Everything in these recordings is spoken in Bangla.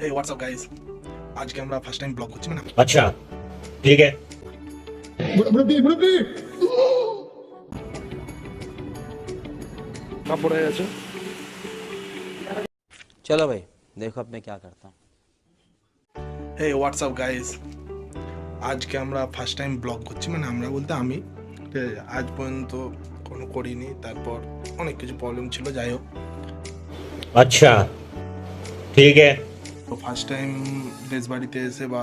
Hey, what's up guys? आज के हमरा फर्स्ट टाइम ब्लॉग করছি মানে अच्छा ठीक है। কাপড় হয়ে গেছে। चलो भाई देखो अब मैं क्या करता हूँ। Hey, what's up guys? আজকে আমরা ফার্স্ট টাইম ব্লগ করছি মানে আমরা বলতে আমি আজ পর্যন্ত কোনো করিনি, তারপর অনেক কিছু প্রবলেম ছিল, যাই হোক अच्छा ठीक है। তো ফার্স্ট টাইম দেশ বাড়িতে এসে বা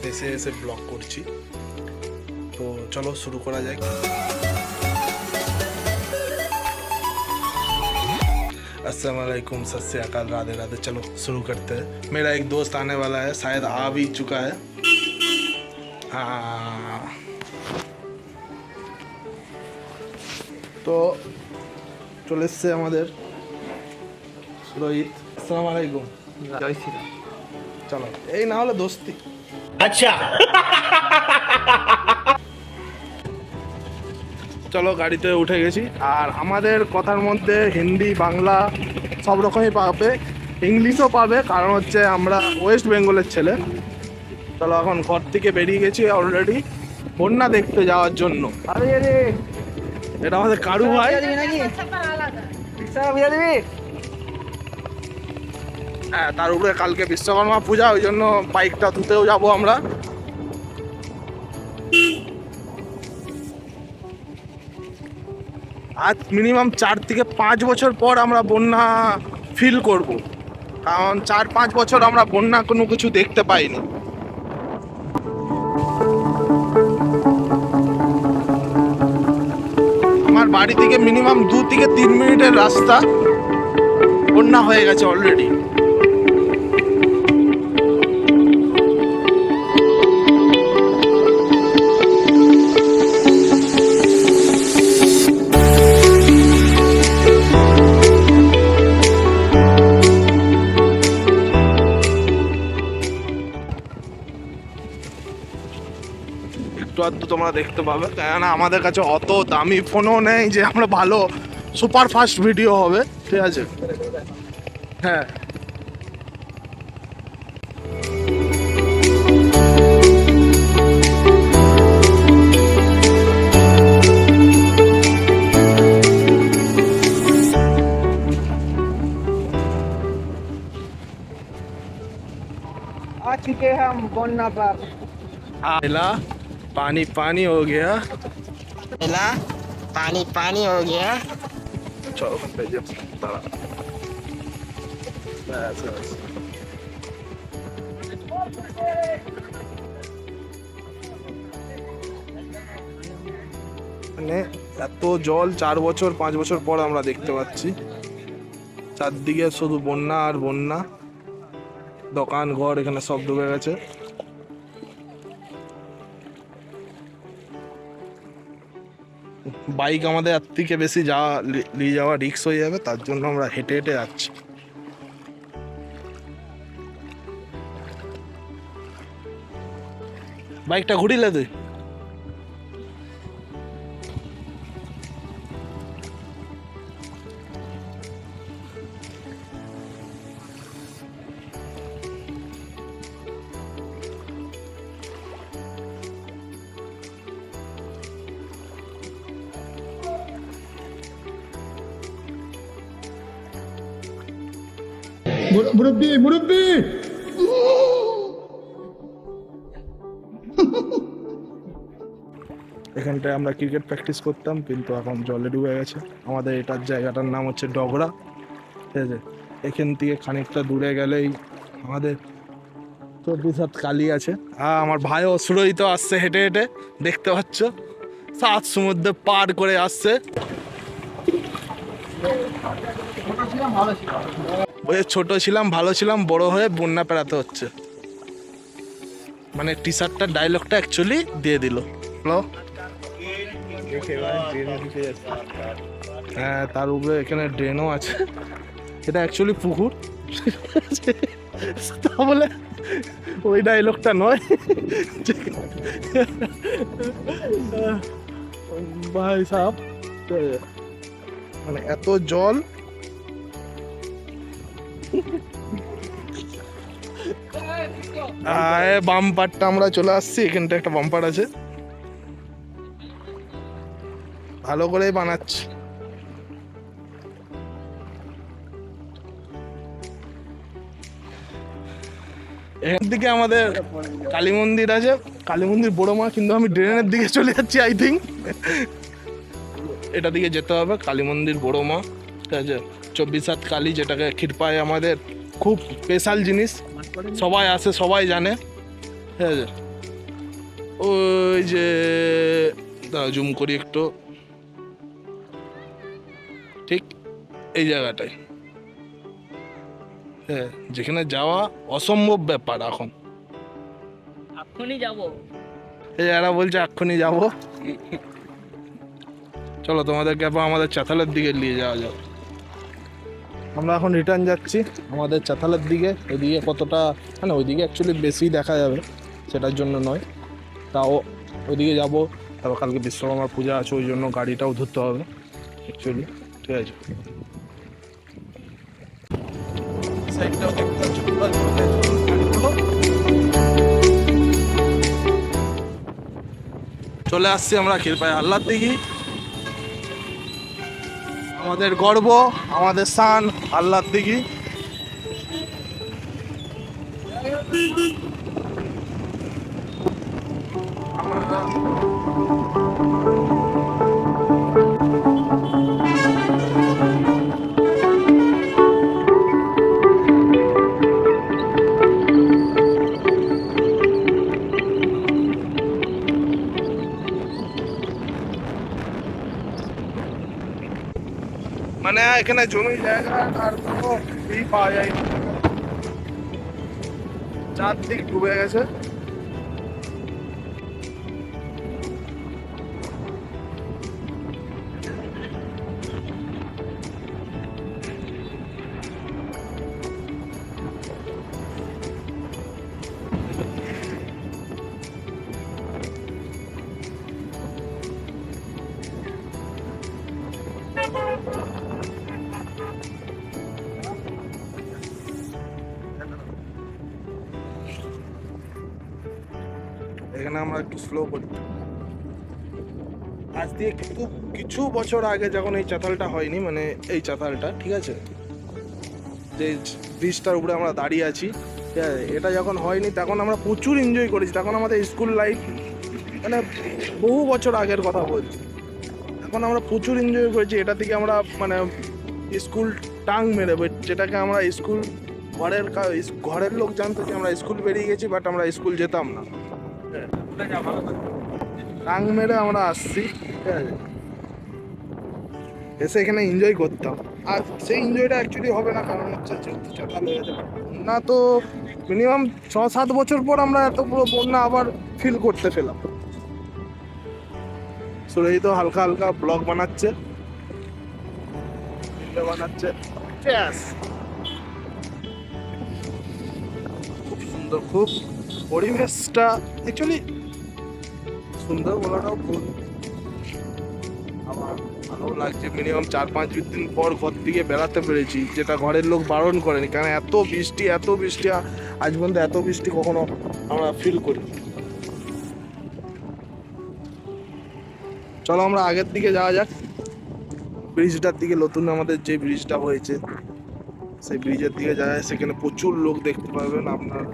দেশে এসে ব্লগ করছি, তো চলো শুরু করা যাক। अस्सलाम वालेकुम, सत श्री अकाल, राधे राधे। चलो शुरू करते हैं। मेरा एक दोस्त आने वाला है, शायद आ भी चुका है। हाँ, তো চলে এসছে আমাদের রোহিত। আসসালামু আলাইকুম। जय श्री राम। চলো, এই না হলে দোস্তি। अच्छा চলো গাড়িতে উঠে গেছি, আর আমাদের কথার মধ্যে হিন্দি বাংলা সব রকমই পাবে, ইংলিশও পাবে, কারণ হচ্ছে আমরা ওয়েস্ট বেঙ্গলের ছেলে। চলো এখন ঘর থেকে বেরিয়ে গেছি অলরেডি বন্যা দেখতে যাওয়ার জন্য। এটা আমাদের কারু ভাই। হ্যাঁ, তার উপরে কালকে বিশ্বকর্মা পূজা, ওই জন্য বাইকটা ধুতেও যাবো আমরা। আজ মিনিমাম 4 থেকে 5 বছর পর আমরা বন্যা ফিল করব, কারণ 4-5 বছর আমরা বন্যা কোনো কিছু দেখতে পাইনি। আমার বাড়ি থেকে মিনিমাম 2 থেকে 3 মিনিটের রাস্তা বন্যা হয়ে গেছে অলরেডি। একটু আধটু তোমরা দেখতে পাবে, কেননা আমাদের কাছে অত দামি ফোনও নেই যে আমরা ভালো সুপার ফাস্ট ভিডিও হবে, ঠিক আছে? হ্যাঁ, आ चुके हैं हम बन्ना पर। मिला पानी पानी हो गया। मिला पानी पानी हो गया। चलो भेजो तारा। बस बस। মানে এত জল 4 বছর 5 বছর পর আমরা দেখতে পাচ্ছি। চারদিকে শুধু বন্যা আর বন্যা, দোকান ঘর এখানে সব ডুবে গেছে। বাইক আমাদের এর থেকে বেশি নিয়ে যাওয়া রিস্ক হয়ে যাবে, তার জন্য আমরা হেঁটে হেঁটে যাচ্ছি। বাইকটা ঘুরিলে তুই? মুরব্বি মুরব্বি এখানটায় আমরা ক্রিকেট প্র্যাকটিস করতাম, কিন্তু এখন জলে ডুবে গেছে। আমাদের এটার জায়গাটার নাম হচ্ছে ডগরা, ঠিক আছে? এখান থেকে খানিকটা দূরে গেলেই আমাদের 24 কালী আছে। আমার ভাইও সুরহিত আসছে হেঁটে হেঁটে, দেখতে পাচ্ছ 7 সমুদ্র পার করে আসছে। ওই ছোট ছিলাম ভালো ছিলাম, বড় হয়ে বন্যা পেরাতে হচ্ছে। মানে টি শার্টটার ডায়লগটা অ্যাকচুয়ালি দিয়ে দিল। হ্যালো, হ্যাঁ, তার উপরে এখানে ড্রেনও আছে। এটা অ্যাকচুয়ালি পুকুর, তাহলে ওই ডায়লগটা নয়। ভাই সাহেব, মানে এত জল বাম্পারটা আমরা চলে আসছি, এখানটা একটা বাম্পার আছে, ভালো করেই বানাচ্ছি। এখান থেকে আমাদের কালী মন্দির আছে, কালী মন্দির বড় মা, কিন্তু আমি ড্রেনের দিকে চলে যাচ্ছি আই থিঙ্ক। এটা দিকে যেতে হবে, কালী মন্দির বড় মা, ঠিক আছে, 24/7 কালী, যেটাকে ক্ষীরপায় আমাদের খুব স্পেশাল জিনিস, সবাই আসে সবাই জানে, ঠিক আছে। ওই যে জুম করি একটু, ঠিক এই জায়গাটায়, হ্যাঁ, যেখানে যাওয়া অসম্ভব ব্যাপার এখন। এখনই যাব। এই যারা বলছে এক্ষুনি যাবো, চলো তোমাদেরকে আবার আমাদের চাতালের দিকে নিয়ে যাওয়া যাক। আমরা এখন রিটার্ন যাচ্ছি আমাদের চাতালের দিকে। ওইদিকে কতটা, মানে ওইদিকে অ্যাকচুয়ালি বেশি দেখা যাবে, সেটার জন্য নয়, তাও ওইদিকে যাবো। তারপর কালকে বিশ্বকর্মার পূজা আছে, ওই জন্য গাড়িটাও ধরতে হবে অ্যাকচুয়ালি, ঠিক আছে। সাইডটাও দেখতে পাচ্ছি পুরো গাড়িগুলো। চলে আসছি আমরা ক্ষীরপাই আল্লাহর দিঘি, আমাদের গর্ব, আমাদের শান আল্লাহর দিঘি। মানে এখানে জমি জায়গা আর কোনো ই পাওয়া যায় না, চারদিক ডুবে গেছে। এখানে আমরা একটু স্লো করি। আজ দিয়ে কিন্তু কিছু বছর আগে যখন এই চাতালটা হয়নি, মানে এই চাতালটা, ঠিক আছে, যে ব্রিজটার উপরে আমরা দাঁড়িয়ে আছি, ঠিক আছে, এটা যখন হয়নি তখন আমরা প্রচুর এনজয় করেছি। তখন আমাদের স্কুল লাইফ, মানে বহু বছর আগের কথা বলছি, এখন আমরা প্রচুর এনজয় করেছি। এটা থেকে আমরা মানে স্কুল টাং মেরে, যেটাকে আমরা স্কুল ঘরের লোক জানতো যে আমরা স্কুল বেরিয়ে গেছি, বাট আমরা স্কুল যেতাম না, টাং মেরে আমরা আসছি, ঠিক আছে, এসে এখানে এনজয় করতাম। আর সেই এনজয়টা অ্যাকচুয়ালি হবে না, কারণ হচ্ছে যেহেতু চাতাল হয়ে যাবে না, তো মিনিমাম 6-7 বছর পর আমরা এত পুরো বন্যা আবার ফিল করতে পেলাম। সুরেই তো হালকা হালকা ব্লগ বানাচ্ছে, খুব সুন্দর, খুব পরিবেশটা অ্যাকচুয়ালি সুন্দর বলাটাও ভুল, আমার ভালো লাগছে। মিনিমাম 4-5 দিন পর ঘর থেকে বেড়াতে পেরেছি, যেটা ঘরের লোক বারণ করেনি, কারণ এত বৃষ্টি আজ পর্যন্ত এত বৃষ্টি কখনো আমরা ফিল করি। চলো আমরা আগের দিকে যাওয়া যাক, ব্রিজটার দিকে, নতুন আমাদের যে ব্রিজটা হয়েছে সেই ব্রিজের দিকে যাওয়া যায়। সেখানে প্রচুর লোক দেখতে পাবেন আপনার।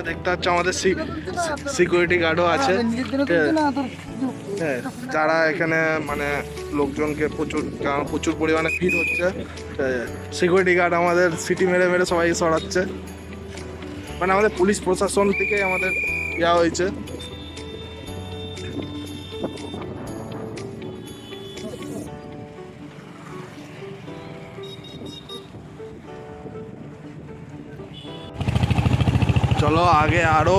দেখতে পাচ্ছ আমাদের সিকিউরিটি গার্ডও আছে। হ্যাঁ, যারা এখানে মানে লোকজনকে প্রচুর পরিমাণে ভিড় হচ্ছে, সিকিউরিটি গার্ড আমাদের সিটি মেরে মেরে সবাই সরাচ্ছে। মানে আমাদের পুলিশ প্রশাসন থেকে আমাদের ইয়া হয়েছে। চলো আগে আরো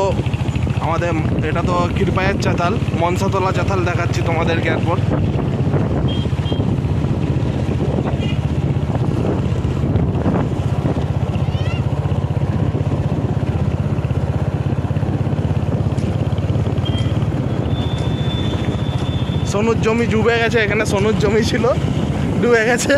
আমাদের, এটা তো ক্ষীরপাইয়ের চাতাল, মনসাতলা চাতাল দেখাচ্ছি তোমাদেরকে এরপর। সোনুর জমি ডুবে গেছে, এখানে সোনুর জমি ছিল, ডুবে গেছে।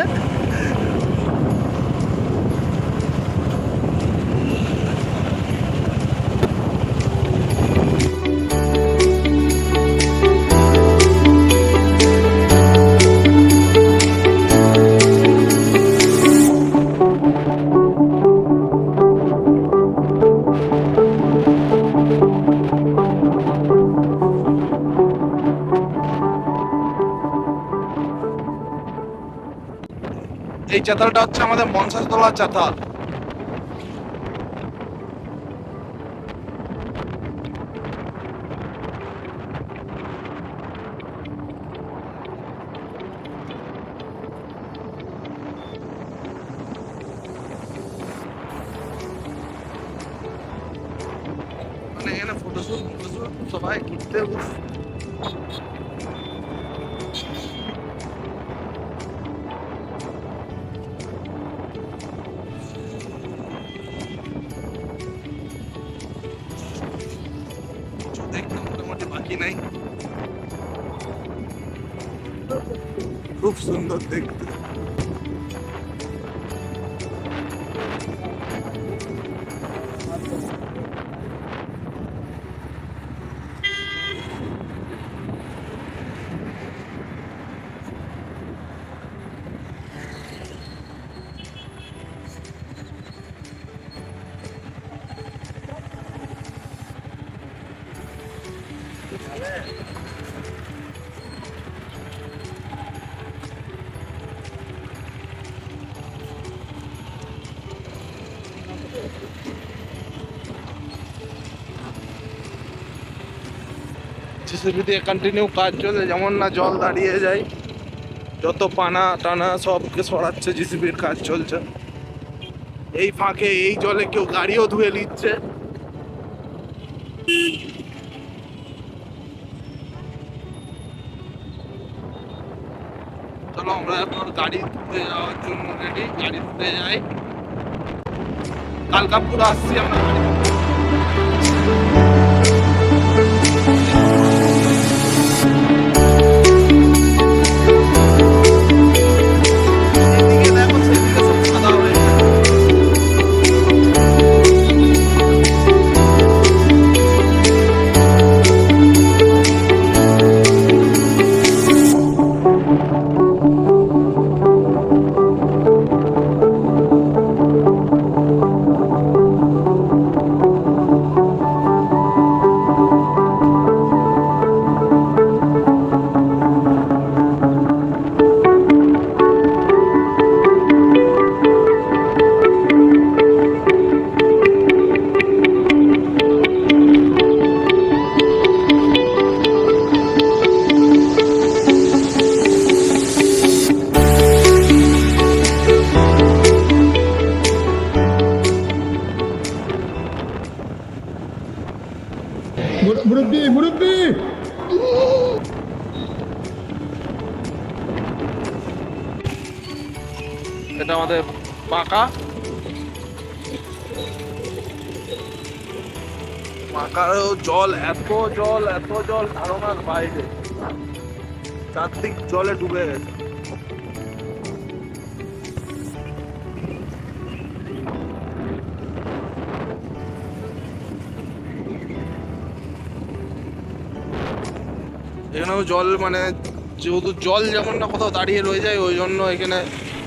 এই চাতালটা হচ্ছে আমাদের মনসাতলা চাতাল। মানে এখানে ফটোশুট সবাই ঘুরতে দেখতে মোটামুটি বাকি নাই, খুব সুন্দর দেখতে। জিসিবি দিয়ে কন্টিনিউ কাজ চলে, যেমন না জল দাঁড়িয়ে যায়, যত পানা টানা সবকে সরাচ্ছে, জিসিবির কাজ চলছে। এই ফাঁকে এই জলে কেউ গাড়িও ধুয়ে নিচ্ছে। চলো আমরা এখন গাড়ি ধুতে যাওয়ার জন্য রেডি, গাড়ি ধুতে যাই। কালকাপুর আসছি আমরা গাড়ি ধুতে। এদিকে দেখো, সেদিকে সব সাদা হয়ে গেছে। এটা আমাদের পাকা পাকারও জল, এত জল ধারণার বাইরে, চারদিক জলে ডুবে গেছে। এখানেও জল, মানে যেহেতু জল যেমন না কোথাও দাঁড়িয়ে রয়ে যায়, ওই জন্য এখানে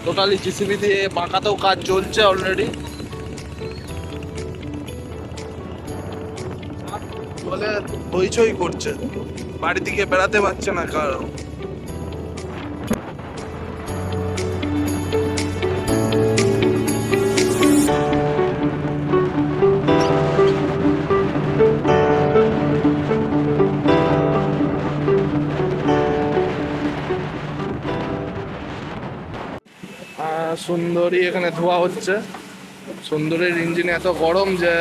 টোটালি জিসিবি দিয়ে পাকাতেও কাজ চলছে অলরেডি। বলে হইচই করছে, বাড়ি থেকে বেড়াতে পারছে না কারো। সুন্দরী এখানে ধোয়া হচ্ছে। সুন্দরীর ইঞ্জিন এত গরম যে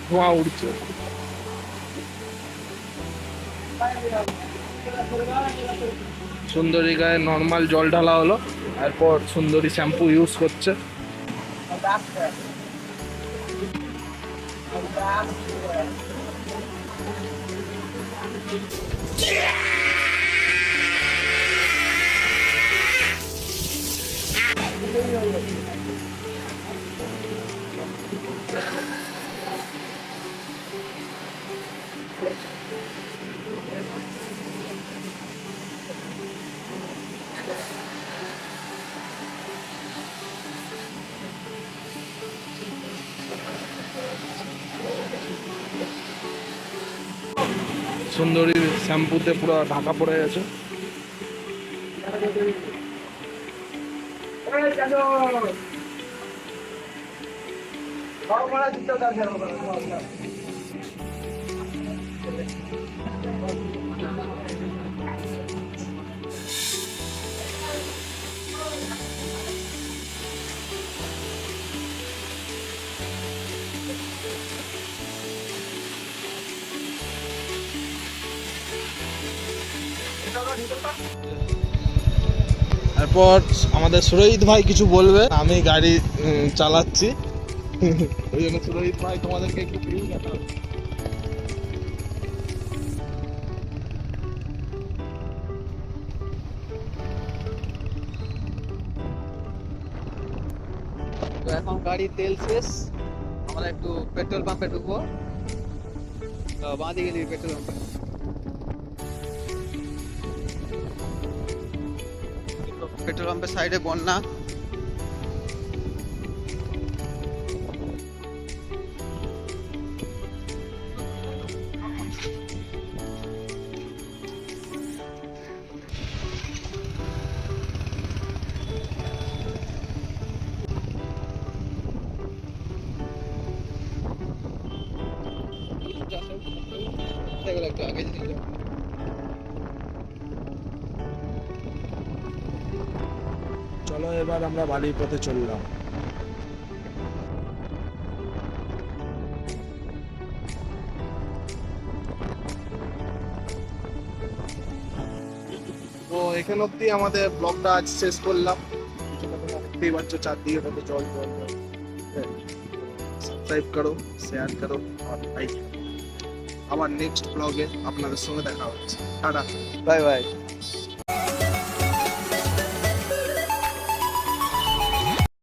ধোঁয়া উঠছে। সুন্দরী গায়ে নর্মাল জল ঢালা হলো, এরপর সুন্দরী শ্যাম্পু ইউজ করছে। সুন্দরীর শ্যাম্পুতে পুরো ঢাকা পড়ে গেছে। এরপর আমাদের সুরজিৎ ভাই কিছু বলবে, আমি গাড়ি চালাচ্ছি ওই জন্য সুরজিৎ ভাই তোমাদেরকে একটু ভিউ দেখাবে। তো এখন গাড়ির তেল শেষ, আমরা একটু পেট্রোল পাম্পে ঢুকবো। বাঁ দিকে গেলি পেট্রোল পাম্পে। পেট্রোল পাম্পের সাইডে বন্যা। একটু আগে যেতে চলো এবার আমরা বাড়ির পথে চললাম। তো এখান অব্দি আমাদের ব্লগটা আজ শেষ করলাম। দেখতেই পাচ্ছ চারদিকে কত জল জল জল। সাবস্ক্রাইব করো, শেয়ার করো আর লাইক। আবার নেক্সট ব্লগে আপনাদের সঙ্গে দেখা হচ্ছে। Tata, bye bye.